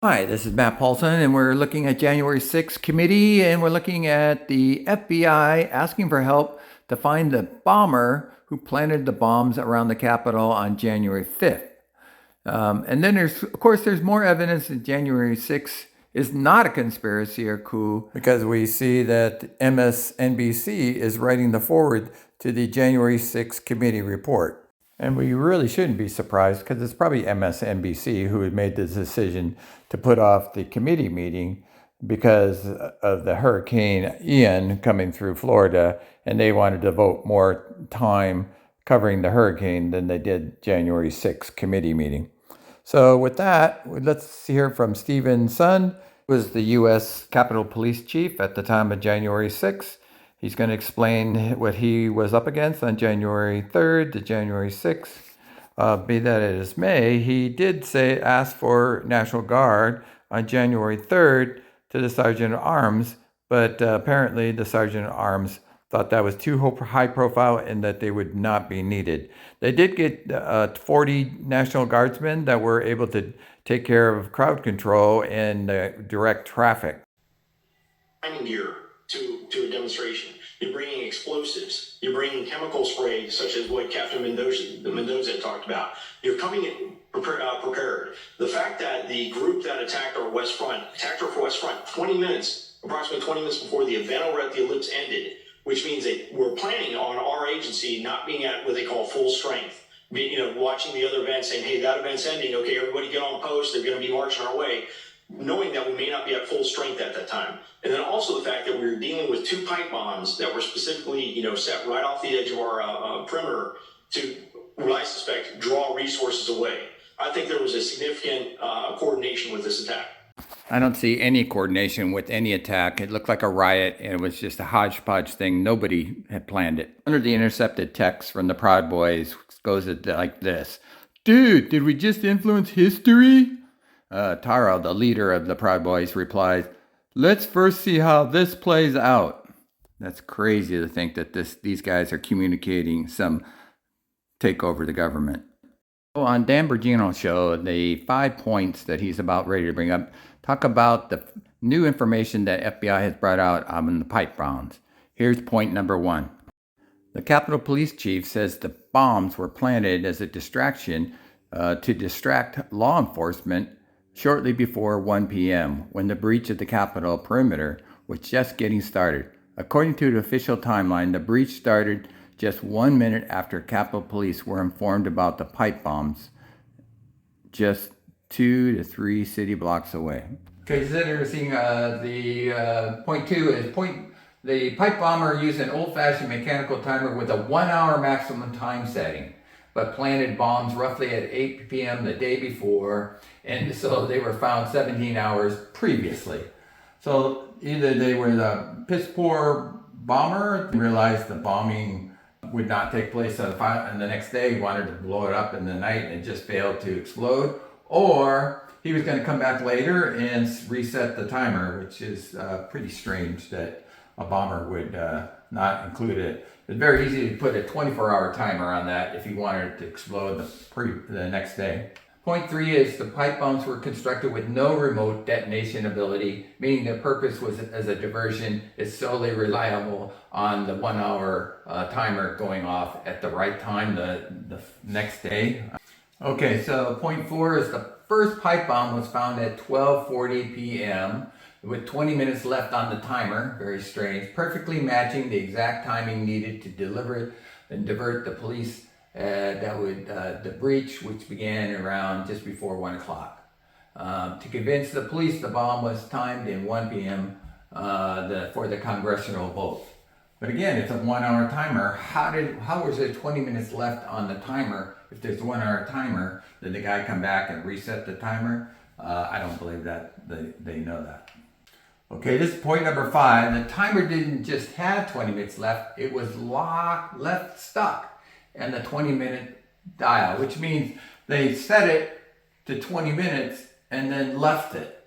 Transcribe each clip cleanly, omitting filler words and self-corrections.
Hi, this is Matt Paulson, and we're looking at January 6th committee, and we're looking at the FBI asking for help to find the bomber who planted the bombs around the Capitol on January 5th. And then there's more evidence that January 6th is not a conspiracy or coup because we see that MSNBC is writing the foreword to the January 6th committee report. And we really shouldn't be surprised because it's probably MSNBC who had made the decision to put off the committee meeting because of the Hurricane Ian coming through Florida, and they wanted to devote more time covering the hurricane than they did January 6th committee meeting. So with that, let's hear from Stephen Sund, who was the U.S. Capitol Police Chief at the time of January 6th. He's going to explain what he was up against on January 3rd to January 6th. Be that as may, he did ask for National Guard on January 3rd to the Sergeant at Arms, but apparently the Sergeant at Arms thought that was too high profile and that they would not be needed. They did get 40 National Guardsmen that were able to take care of crowd control and direct traffic. Gear to a demonstration. You're bringing explosives. You're bringing chemical spray, such as what Captain Mendoza talked about. You're coming in prepared. The fact that the group that attacked our West Front, approximately 20 minutes before the event over at the Ellipse ended, which means that we're planning on our agency not being at what they call full strength. Watching the other events, saying, hey, that event's ending. Okay, everybody get on post. They're going to be marching our way, knowing that we may not be at full strength at that time. And then also the fact that we were dealing with 2 pipe bombs that were specifically, set right off the edge of our perimeter to, what I suspect, draw resources away. I think there was a significant coordination with this attack. I don't see any coordination with any attack. It looked like a riot, and it was just a hodgepodge thing. Nobody had planned it. Under the intercepted text from the Proud Boys goes like this. Dude, did we just influence history? Taro, the leader of the Proud Boys, replies, let's first see how this plays out. That's crazy to think that these guys are communicating some takeover the government. On Dan Bongino's show, the 5 points that he's about ready to bring up talk about the new information that FBI has brought out on the pipe bombs. Here's point number 1. The Capitol Police Chief says the bombs were planted as a distraction to distract law enforcement shortly before 1 p.m. when the breach of the Capitol perimeter was just getting started. According to the official timeline, the breach started just 1 minute after Capitol Police were informed about the pipe bombs, just 2 to 3 city blocks away. Okay, so then we're seeing the point 2 is the pipe bomber used an old-fashioned mechanical timer with a 1-hour maximum time setting, but planted bombs roughly at 8 p.m. the day before, and so they were found 17 hours previously. So either they were the piss poor bomber, realized the bombing would not take place on the next day, he wanted to blow it up in the night and it just failed to explode, or he was going to come back later and reset the timer, which is pretty strange that a bomber would not include it. It's very easy to put a 24-hour timer on that if you wanted it to explode the next day. Point 3 is the pipe bombs were constructed with no remote detonation ability, meaning the purpose was as a diversion is solely reliable on the 1-hour timer going off at the right time the next day. Okay, so point 4 is the first pipe bomb was found at 12:40 p.m. with 20 minutes left on the timer, very strange, perfectly matching the exact timing needed to deliver it and divert the police the breach, which began around just before 1 o'clock. To convince the police the bomb was timed in 1 p.m. For the congressional vote. But again, it's a 1-hour timer. How was there 20 minutes left on the timer? If there's a 1-hour timer, did the guy come back and reset the timer? I don't believe that they know that. Okay, this is point number 5. The timer didn't just have 20 minutes left, it was left stuck and the 20-minute dial, which means they set it to 20 minutes and then left it.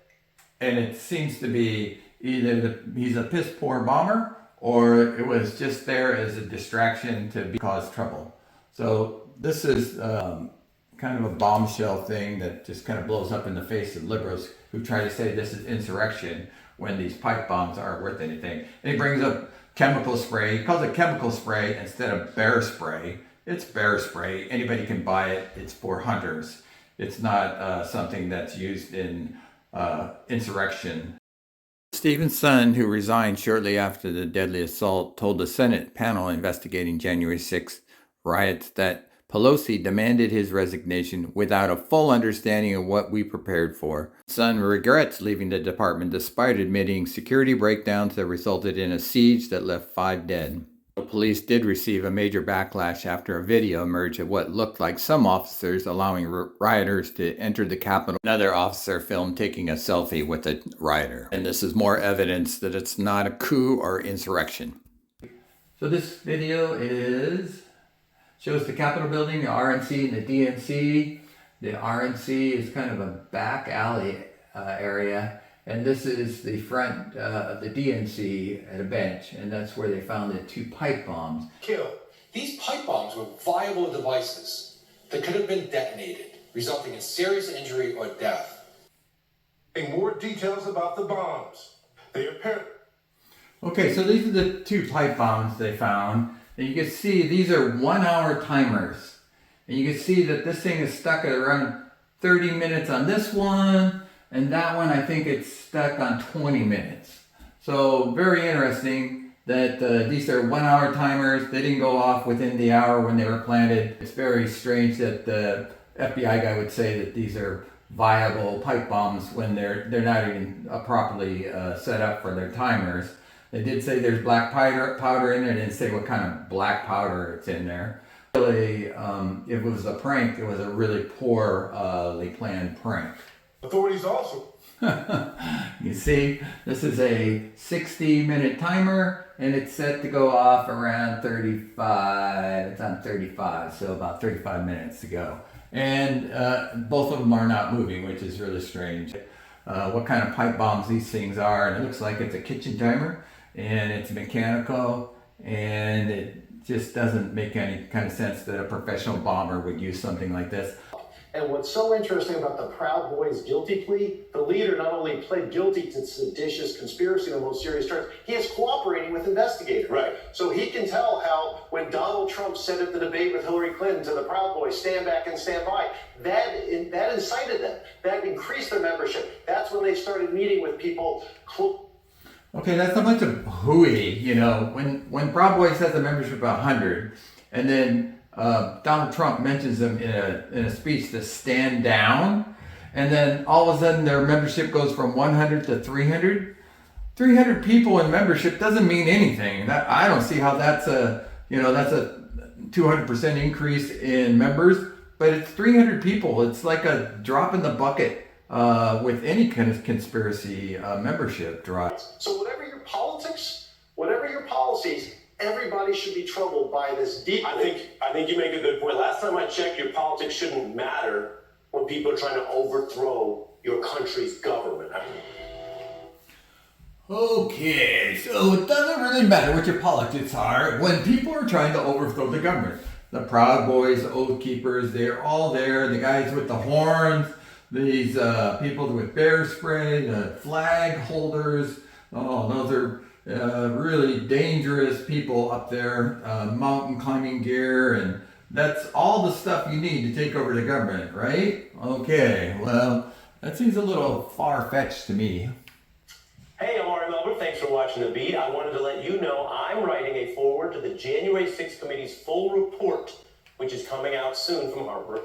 And it seems to be either he's a piss poor bomber or it was just there as a distraction to cause trouble. So this is kind of a bombshell thing that just kind of blows up in the face of liberals who try to say this is insurrection when these pipe bombs aren't worth anything. And he brings up chemical spray. He calls it chemical spray instead of bear spray. It's bear spray. Anybody can buy it. It's for hunters. It's not something that's used in insurrection. Stephen's son, who resigned shortly after the deadly assault, told the Senate panel investigating January 6th riots that Pelosi demanded his resignation without a full understanding of what we prepared for. Son regrets leaving the department despite admitting security breakdowns that resulted in a siege that left 5 dead. The police did receive a major backlash after a video emerged of what looked like some officers allowing rioters to enter the Capitol. Another officer filmed taking a selfie with a rioter. And this is more evidence that it's not a coup or insurrection. So this video shows the Capitol building, the RNC and the DNC. The RNC is kind of a back alley area. And this is the front of the DNC at a bench, and that's where they found the 2 pipe bombs. These pipe bombs were viable devices that could have been detonated, resulting in serious injury or death. More details about the bombs. They appear. Okay, so these are the 2 pipe bombs they found. And you can see these are 1-hour timers. And you can see that this thing is stuck at around 30 minutes on this one. And that one, I think it's stuck on 20 minutes. So very interesting that these are 1-hour timers. They didn't go off within the hour when they were planted. It's very strange that the FBI guy would say that these are viable pipe bombs when they're not even properly set up for their timers. They did say there's black powder in there. They didn't say what kind of black powder it's in there. Really, if it was a prank, it was a really poorly planned prank. Authorities also. You see, this is a 60-minute timer, and it's set to go off around 35. It's on 35, so about 35 minutes to go. And both of them are not moving, which is really strange. What kind of pipe bombs these things are, and it looks like it's a kitchen timer, and it's mechanical, and it just doesn't make any kind of sense that a professional bomber would use something like this. And what's so interesting about the Proud Boys' guilty plea, the leader not only pled guilty to seditious conspiracy on the most serious charge, he is cooperating with investigators. Right. So he can tell how when Donald Trump said at the debate with Hillary Clinton to the Proud Boys, stand back and stand by, that incited them. That increased their membership. That's when they started meeting with people. Okay, that's a bunch of hooey, you know. When Proud Boys has a membership of 100, and then Donald Trump mentions them in a speech to stand down, and then all of a sudden their membership goes from 100 to 300. 300 people in membership doesn't mean anything. I don't see how that's a 200% increase in members, but it's 300 people. It's like a drop in the bucket with any kind of conspiracy membership drive. So whatever your politics, whatever your policies, everybody should be troubled by this deep. I think you make a good point. Last time I checked, your politics shouldn't matter when people are trying to overthrow your country's government. Okay, so it doesn't really matter what your politics are when people are trying to overthrow the government. The Proud Boys, the Oath Keepers, they're all there. The guys with the horns, these people with bear spray, the flag holders. Oh, those are really dangerous people up there, mountain climbing gear, and that's all the stuff you need to take over the government, right? Okay, well, that seems a little far-fetched to me. Hey, I'm Ari Melber. Thanks for watching The Beat. I wanted to let you know I'm writing a foreword to the January 6th Committee's full report, which is coming out soon from Harvard.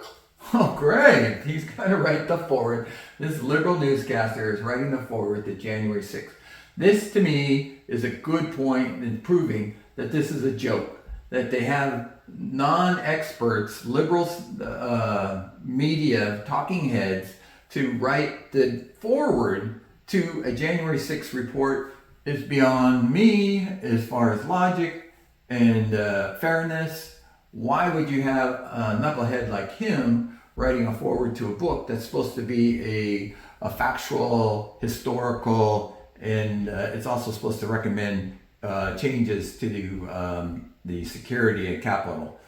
Oh, great. He's going to write the foreword. This liberal newscaster is writing the foreword to January 6th. This, to me, is a good point in proving that this is a joke, that they have non-experts, liberals, media, talking heads to write the foreword to a January 6th report is beyond me as far as logic and fairness. Why would you have a knucklehead like him writing a foreword to a book that's supposed to be a factual, historical, and it's also supposed to recommend changes to the security at Capitol?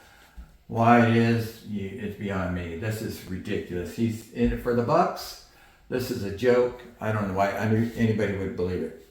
Why it is, it's beyond me. This is ridiculous. He's in it for the bucks. This is a joke. I don't know why anybody would believe it.